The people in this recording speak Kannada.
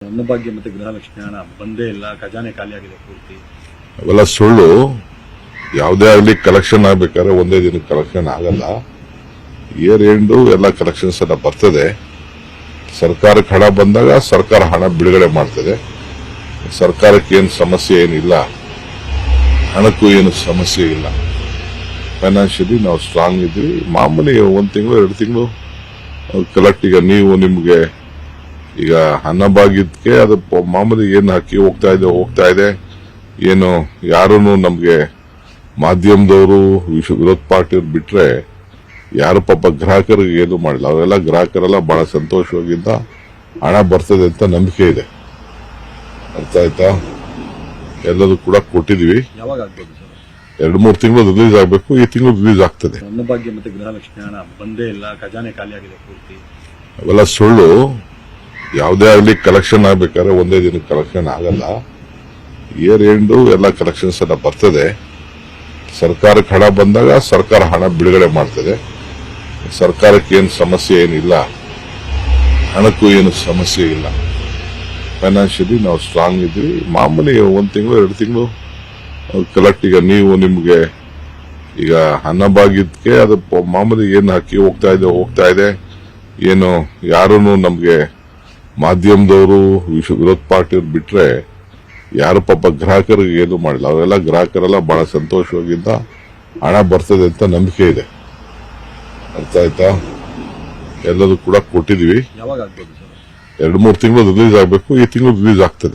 ಅನ್ನಭಾಗ್ಯ ಮತ್ತೆ ಗೃಹಲಕ್ಷ್ಮಿ ಹಣ ಬಂದೇ ಇಲ್ಲ, ಖಜಾನೆ ಖಾಲಿಯಾಗಿದೆ ಪೂರ್ತಿ. ಅವೆಲ್ಲ ಸುಳ್ಳು. ಯಾವುದೇ ಆಗಲಿ ಕಲೆಕ್ಷನ್ ಆಗ್ಬೇಕಾದ್ರೆ ಒಂದೇ ದಿನಕ್ಕೆ ಕಲೆಕ್ಷನ್ ಆಗಲ್ಲ. ಇಯರ್ ಎಂಡು ಎಲ್ಲ ಕಲೆಕ್ಷನ್ಸ್ ಎಲ್ಲ ಬರ್ತದೆ. ಸರ್ಕಾರಕ್ಕೆ ಹಣ ಬಂದಾಗ ಸರ್ಕಾರ ಹಣ ಬಿಡುಗಡೆ ಮಾಡ್ತದೆ. ಸರ್ಕಾರಕ್ಕೆ ಏನು ಸಮಸ್ಯೆ ಏನಿಲ್ಲ, ಹಣಕ್ಕೂ ಏನು ಸಮಸ್ಯೆ ಇಲ್ಲ. ಫೈನಾನ್ಷಿಯಲಿ ನಾವು ಸ್ಟ್ರಾಂಗ್ ಇದ್ವಿ. ಮಾಮೂಲಿ 1 ತಿಂಗಳು 2 ತಿಂಗಳು ಕಲೆಕ್ಟ್. ಈಗ ನೀವು ನಿಮ್ಗೆ ಈಗ ಅನ್ನಭಾಗ್ಯಕ್ಕೆ ಅದು ಮಾಮೂಲಿ ಏನು ಅಕ್ಕಿ ಹೋಗ್ತಾ ಇದೆ. ಏನು ಯಾರೂ ನಮ್ಗೆ ಮಾಧ್ಯಮದವರು ವಿರೋಧ ಪಾರ್ಟಿಯವ್ರು ಬಿಟ್ರೆ ಯಾರು ಪಾಪ ಗ್ರಾಹಕರಿಗೆ ಏನು ಮಾಡಿಲ್ಲ. ಅವರೆಲ್ಲ ಗ್ರಾಹಕರೆಲ್ಲ ಬಹಳ ಸಂತೋಷವಾಗಿಂದ ಹಣ ಬರ್ತದೆ ಅಂತ ನಂಬಿಕೆ ಇದೆ. ಅರ್ಥ ಆಯ್ತಾ? ಎಲ್ಲದೂ ಕೂಡ ಕೊಟ್ಟಿದೀವಿ. ಯಾವಾಗ ಆಗ್ಬೋದು ಸರ್? 2-3 ತಿಂಗಳು ರಿಲೀಸ್ ಆಗಬೇಕು. ಈ ತಿಂಗಳು ರಿಲೀಸ್ ಆಗ್ತದೆ. ಅನ್ನಭಾಗ್ಯ ಮತ್ತೆ ಗೃಹಲಕ್ಷ್ಮಿ ಹಣ ಬಂದೇ ಇಲ್ಲ, ಖಜಾನೆ ಖಾಲಿಯಾಗಿದೆ ಪೂರ್ತಿ. ಅವೆಲ್ಲ ಸುಳ್ಳು. ಯಾವುದೇ ಆಗಲಿ ಕಲೆಕ್ಷನ್ ಆಗ್ಬೇಕಾದ್ರೆ ಒಂದೇ ದಿನಕ್ಕೆ ಕಲೆಕ್ಷನ್ ಆಗಲ್ಲ. ಇಯರ್ ಎಂಡು ಎಲ್ಲ ಕಲೆಕ್ಷನ್ಸ್ ಎಲ್ಲ ಬರ್ತದೆ. ಸರ್ಕಾರಕ್ಕೆ ಹಣ ಬಂದಾಗ ಸರ್ಕಾರ ಹಣ ಬಿಡುಗಡೆ ಮಾಡ್ತದೆ. ಸರ್ಕಾರಕ್ಕೆ ಏನು ಸಮಸ್ಯೆ ಏನಿಲ್ಲ, ಹಣಕ್ಕೂ ಏನು ಸಮಸ್ಯೆ ಇಲ್ಲ. ಫೈನಾನ್ಷಿಯಲಿ ನಾವು ಸ್ಟ್ರಾಂಗ್ ಇದ್ವಿ. ಮಾಮೂಲಿ 1 ತಿಂಗಳು 2 ತಿಂಗಳು ಕಲೆಕ್ಟ್. ಈಗ ನೀವು ನಿಮ್ಗೆ ಈಗ ಅನ್ನಭಾಗ್ಯಕ್ಕೆ ಅದು ಮಾಮೂಲಿ ಏನು ಅಕ್ಕಿ ಹೋಗ್ತಾ ಇದೆ. ಏನು ಯಾರೂ ನಮ್ಗೆ ಮಾಧ್ಯಮದವರು ವಿರೋಧ ಪಾರ್ಟಿಯವ್ರು ಬಿಟ್ರೆ ಯಾರು ಪಾಪ ಗ್ರಾಹಕರಿಗೆ ಏನು ಮಾಡಿಲ್ಲ. ಅವರೆಲ್ಲ ಗ್ರಾಹಕರೆಲ್ಲ ಬಹಳ ಸಂತೋಷವಾಗಿಂದ ಹಣ ಬರ್ತದೆ ಅಂತ ನಂಬಿಕೆ ಇದೆ. ಅರ್ಥ ಆಯ್ತಾ? ಎಲ್ಲದೂ ಕೂಡ ಕೊಟ್ಟಿದೀವಿ. ಯಾವಾಗ ಆಗ್ಬೋದು ಸರ್? 2-3 ತಿಂಗಳು ರಿಲೀಸ್ ಆಗಬೇಕು. ಈ ತಿಂಗಳು ರಿಲೀಸ್ ಆಗ್ತದೆ.